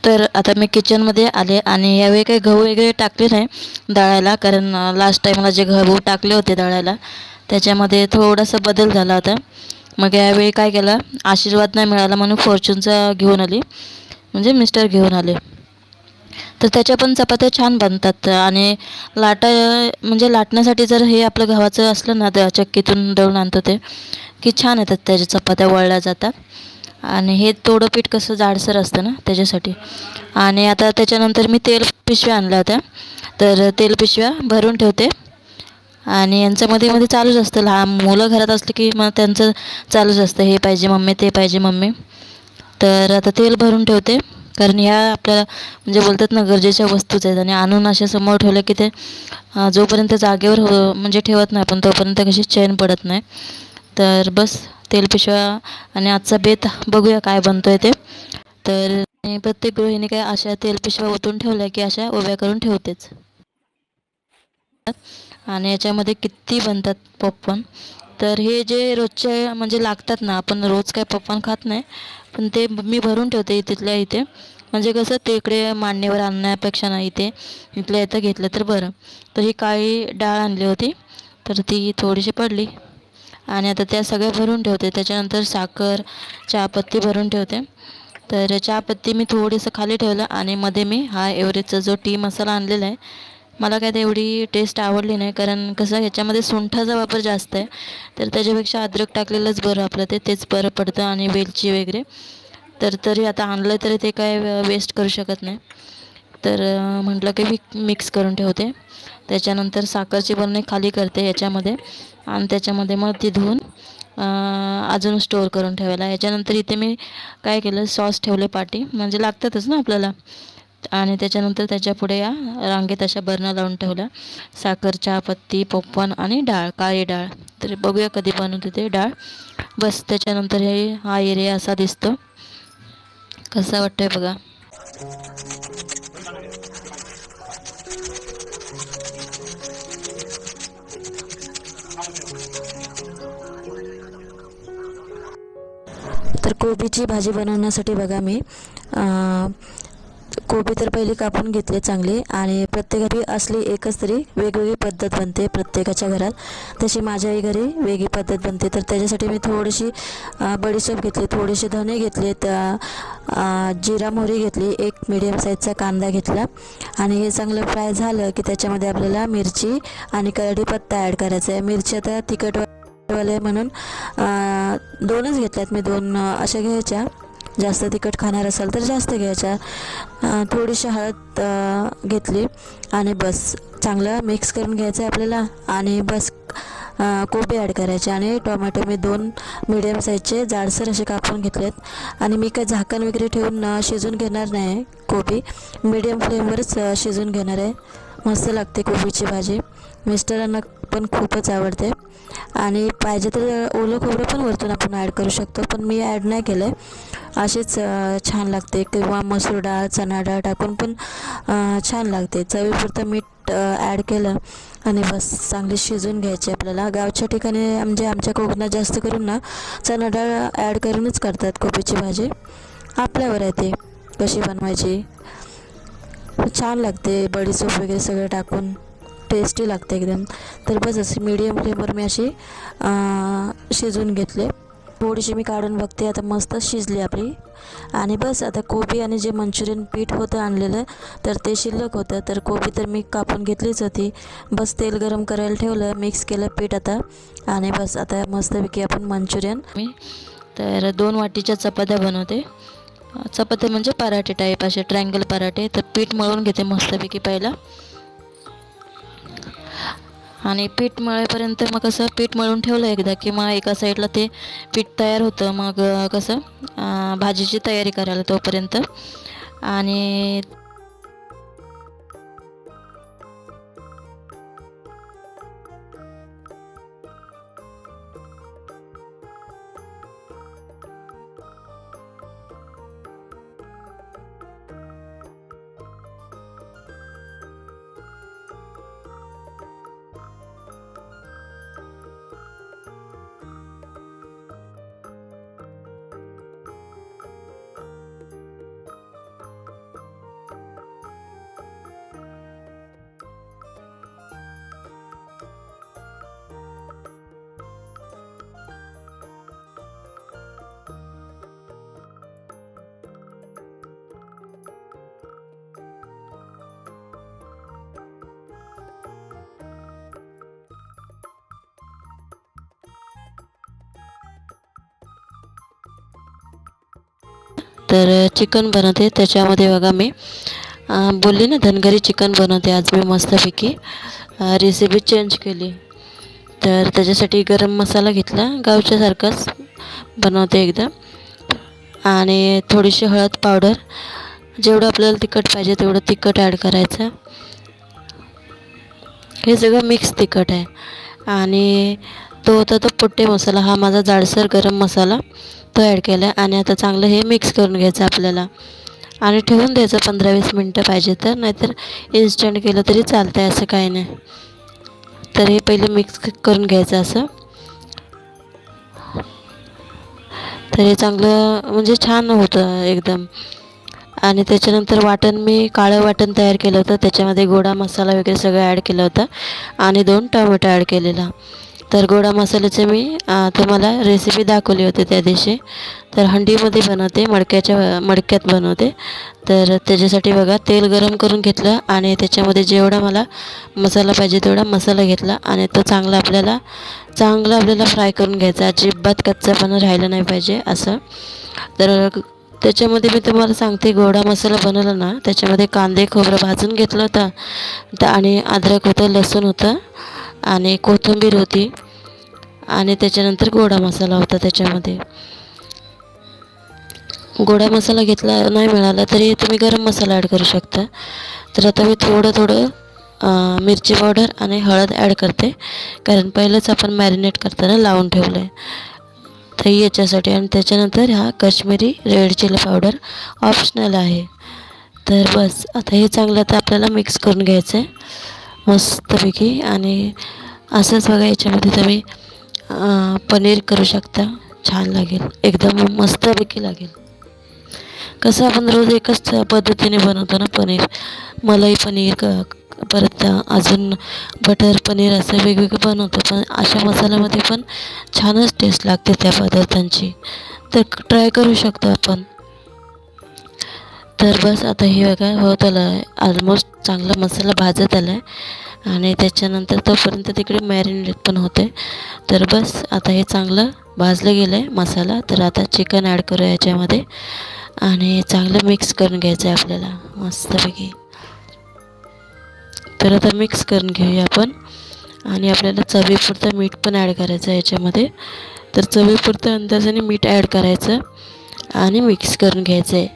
तर आता मी किचनमध्ये आले आणि यावेळी काही गहू वगैरे टाकले नाही दळायला, कारण लास्ट टाईमला जे गहू टाकले होते दळायला त्याच्यामध्ये थोडासा बदल झाला होता. मग यावेळी काय केलं, आशीर्वाद नाही मिळाला म्हणून फॉर्च्यूनचा घेऊन आली, म्हणजे मिस्टर घेऊन आले. तर त्याच्या पण चपात्या छान बनतात आणि म्हणजे लाटण्यासाठी जर हे आपलं गव्हाचं असलं ना, चक्कीतून दळून आणतो ते, की छान येतात त्याच्या चपात्या, वळल्या जातात. आणि हे थोडं पीठ कसं जाडसर असतं ना त्याच्यासाठी. आणि आता त्याच्यानंतर मी तेल पिशव्या आणल्या होत्या, तर तेल पिशव्या भरून ठेवते. आणि यांचं मध्ये मध्ये चालूच असतं, लहान मुलं घरात असली की मग त्यांचं चालूच असतं, हे पाहिजे मम्मी, ते पाहिजे मम्मी. तर आता तेल भरून ठेवते, कारण ह्या आपल्याला म्हणजे बोलतात ना गरजेच्या वस्तूच आहेत. आणि आणून अशा समोर ठेवलं की ते जोपर्यंत जागेवर म्हणजे ठेवत नाही आपण तोपर्यंत कशी चैन पडत नाही. तर बस तेल पिशव्या आणि आजचा बेत बघूया काय बनतो आहे ते. तर प्रत्येक गृहिणी काय अशा तेल पिशव्या ओतून ठेवल्या की अशा उभ्या करून ठेवतेच. आणि याच्यामध्ये किती बनतात पॉपकॉर्न. तर हे जे रोजचे म्हणजे लागतात ना, आपण रोज काय पॉपकॉर्न खात नाही, पण ते मी भरून ठेवते तिथल्या इथे. म्हणजे कसं ते इकडे मांडणीवर आणण्यापेक्षा ना इथे इथल्या इथं घेतलं तर बरं. तर ही काळी डाळ आणली होती, तर ती थोडीशी पडली. आणि आता त्या सगळ्या भरून ठेवते. त्याच्यानंतर साखर, चहापत्ती भरून ठेवते. तर चहापत्ती मी थोडंसं खाली ठेवलं आणि मध्ये मी हा एव्हरेस्टचा जो टी मसाला आणलेला आहे, मला काय तेवढी टेस्ट आवडली नाही, कारण कसं ह्याच्यामध्ये सुंठाचा वापर जास्त आहे. तर त्याच्यापेक्षा अद्रक टाकलेलंच बरं आपलं, तेच बरं पडतं, आणि वेलची वगैरे. तर तरी आता आणलं तरी ते काय वेस्ट करू शकत नाही. तर म्हटलं की मिक्स करून ठेवते. त्याच्यानंतर साखरची बरणी खाली करते याच्यामध्ये, आणि त्याच्यामध्ये मग ती धुवून अजून स्टोअर करून ठेवायला. याच्यानंतर इथे मी काय केलं, सॉस ठेवले पाटी, म्हणजे लागतातच ना आपल्याला. आणि त्याच्यानंतर त्याच्यापुढे या रांगेत अशा बरण्या लावून ठेवल्या, साखर, चहापत्ती, पॉपकॉर्न आणि डाळ, काळी डाळ. तर बघूया कधी बनवते ते डाळ. बस त्याच्यानंतर हा एरिया असा दिसतो. कसा वाटतोय बघा. तर कोबीची भाजी बनवण्यासाठी बघा मी कोबी तर पहिली कापून घेतले चांगले, आणि प्रत्येक असली एकच तरी वेगवेगळी पद्धत बनते प्रत्येकाच्या घरात. तशी माझ्याही घरी वेगळी पद्धत बनते. तर त्याच्यासाठी मी थोडीशी बडीशेप घेतली, थोडेसे धने घेतलेत, जिरा मोहरी घेतली, एक मीडियम साईजचा कांदा घेतला. आणि हे चांगलं फ्राय झालं की त्याच्यामध्ये आपल्याला मिरची आणि कढीपत्ता ॲड करायचा आहे. मिरची आता तिखटवाले म्हणून 2च घेतल्यात मी, 2 अशा घ्यायच्या. जास्त तिखट खाणार असाल तर जास्त घ्यायच्या. थोडीशी हळद घेतली आणि बस चांगलं मिक्स करून घ्यायचं आहे आपल्याला. आणि बस कोबी ॲड करायचे, आणि टोमॅटो मी 2 मीडियम साईजचे जाडसर असे कापून घेतलेत. आणि मी काय झाकण वगैरे ठेवून शिजून घेणार नाही, कोबी मीडियम फ्लेमवरच शिजून घेणार आहे. मस्त लागते कोबीची भाजी, मिस्टरांना पण खूपच आवडते. आणि पाहिजे तर ओलं खोबरं पण वरतून आपण ॲड करू शकतो, पण मी ॲड नाही केलं आहे. असेच छान लागते, किंवा मसूर डाळ, चणा डाळ टाकून पण छान लागते. चवीपुरतं मीठ ॲड केलं आणि बस चांगली शिजून घ्यायची आपल्याला. गावच्या ठिकाणी म्हणजे आमच्या कोकणात जास्त करून ना चणा डाळ ॲड करूनच करतात कोबीची भाजी. आपल्यावर आहे ते कशी बनवायची, छान लागते. बडीशेप वगैरे सगळं टाकून टेस्टी लागते एकदम. तर बस अशी मीडियम फ्लेमवर मी अशी शिजून घेतले. थोडीशी मी काढून बघते, आता मस्त शिजली आपली. आणि बस आता कोबी आणि जे मंचुरियन पीठ होतं आणलेलं, तर ते शिल्लक होतं. तर कोबी तर मी कापून घेतलीच होती. बस तेल गरम करायला ठेवलं, मिक्स केलं पीठ आता. आणि बस आता मस्तपैकी आपण मंचुरियन मी तर 2 वाटीच्या चपात्या बनवते. चपात्या म्हणजे पराठे टाईप, असे ट्रायंगल पराठे. तर पीठ मळून घेते मस्तपैकी पहिला. आणि पीठ मळेपर्यंत मग कसं पीठ मळून ठेवलं एकदा की मग एका साईडला ते पीठ तयार होतं. मग कसं भाजीची तयारी करायला तोपर्यंत. आणि तर चिकन बनवते. त्याच्यामध्ये बघा मी बोलली ना धनगरी चिकन बनवते आज मी मस्तपैकी. रेसिपी चेंज केली. तर त्याच्यासाठी गरम मसाला घेतला, गावच्यासारखाच बनवते एकदम. आणि थोडीशी हळद पावडर, जेवढं आपल्याला तिखट पाहिजे तेवढं तिखट ॲड करायचं. हे सगळं मिक्स तिखट आहे. आणि तो होता तो पोट्टे मसाला, हा माझा जाडसर गरम मसाला, तो ॲड केला आहे. आणि आता चांगलं हे मिक्स करून घ्यायचं आपल्याला आणि ठेवून द्यायचं 15-20 मिनटं पाहिजे तर, नाहीतर इन्स्टंट केलं तरी चालतं आहे, असं काही नाही. तर हे पहिले मिक्स करून घ्यायचं असं. तर हे चांगलं म्हणजे छान होतं एकदम. आणि त्याच्यानंतर वाटण मी काळं वाटण तयार केलं होतं. त्याच्यामध्ये गोडा मसाला वगैरे सगळं ॲड केलं होतं आणि 2 टोमॅटो ॲड केलेला. तर गोडा मसाल्याचे मी तुम्हाला रेसिपी दाखवली होती त्या दिवशी. तर हंडीमध्ये बनवते, मडक्यात बनवते. तर त्याच्यासाठी बघा तेल गरम करून घेतलं आणि त्याच्यामध्ये जेवढा मला मसाला पाहिजे तेवढा मसाला घेतला आणि तो चांगला आपल्याला फ्राय करून घ्यायचा. अजिबात कच्चापणा राहिला नाही पाहिजे असं. तर त्याच्यामध्ये मी तुम्हाला सांगते, गोडा मसाला बनवला ना त्याच्यामध्ये कांदे खोबरं भाजून घेतलं होतं आणि अद्रक होतं, लसूण होतं आणि कोथिंबीर होती आणि त्याच्यानंतर गोडा मसाला होता. त्याच्यामध्ये गोडा मसाला घेतला नाही मिळाला तरी तुम्ही गरम मसाला ॲड करू शकता. तर आता मी थोडं मिरची पावडर आणि हळद ॲड करते, कारण पहिलंच आपण मॅरिनेट करताना लावून ठेवलं आहे तर याच्यासाठी. आणि त्याच्यानंतर हा Kashmiri red chilli powder optional आहे. तर बस आता हे चांगलं आता आपल्याला मिक्स करून घ्यायचं आहे मस्तपैकी. आणि असंच बघा याच्यामध्ये तुम्ही पनीर करू शकता, छान लागेल, एकदम मस्तपैकी लागेल. कसं आपण रोज एकच पद्धतीने बनवतो ना पनीर, मलाई पनीर परत अजून बटर पनीर असं वेगवेगळं बनवतो, पण अशा मसाल्यामध्ये पण छानच टेस्ट लागते त्या पदार्थांची. तर ट्राय करू शकतो आपण. तर बस आता हे बघा होत आलं आहे, ऑलमोस्ट चांगला मसाला भाजत आला आहे आणि त्याच्यानंतर तोपर्यंत तिकडे मॅरिनेट पण होते. तर बस आता हे चांगलं भाजलं गेलं आहे मसाला. तर आता चिकन ॲड करूया याच्यामध्ये आणि चांगलं मिक्स करून घ्यायचं आहे आपल्याला मस्तपैकी. तर आता मिक्स करून घेऊया आपण. आणि आपल्याला चवीपुरतं मीठ पण ॲड करायचं आहे याच्यामध्ये. तर चवीपुरतं अंदाजाने मीठ ॲड करायचं आणि मिक्स करून घ्यायचं आहे.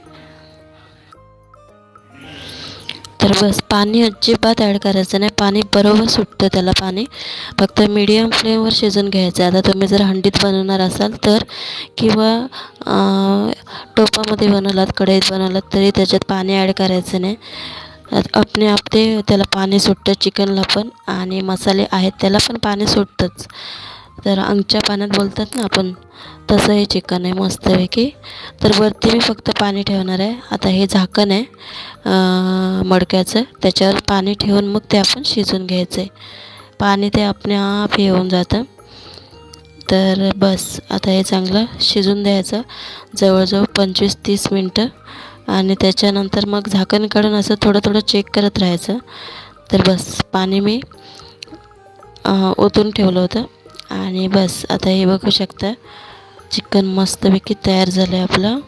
तर बस पाणी अजिबात ॲड करायचं नाही, पाणी बरोबर सुटतं त्याला पाणी. फक्त मीडियम फ्लेमवर शिजून घ्यायचं. आता तुम्ही जर हंडीत बनवणार असाल तर, किंवा टोपामध्ये बनवलात, कढईत बनवलात तरी त्याच्यात पाणी ॲड करायचं नाही. आपणे आप ते त्याला पाणी सुटतं चिकनला पण, आणि मसाले आहेत त्याला पण पाणी सुटतंच. तर अंगच्या पाण्यात बोलतात ना आपण, तसं हे चिकन आहे मस्तपैकी. तर वरती मी फक्त पाणी ठेवणार आहे. आता हे झाकण आहे मडक्याचं, त्याच्यावर पाणी ठेवून मग ते आपण शिजून घ्यायचं आहे. पाणी ते आपणे आप येऊन जातं. तर बस आता हे चांगलं शिजून द्यायचं जवळजवळ 25-30 मिनटं. आणि त्याच्यानंतर मग झाकण काढून असं थोडं थोडं चेक करत राहायचं. तर बस पाणी मी ओतून ठेवलं होतं. आणि बस आता हे बघू शकता चिकन मस्तपैकी तयार झालं आहे आपलं.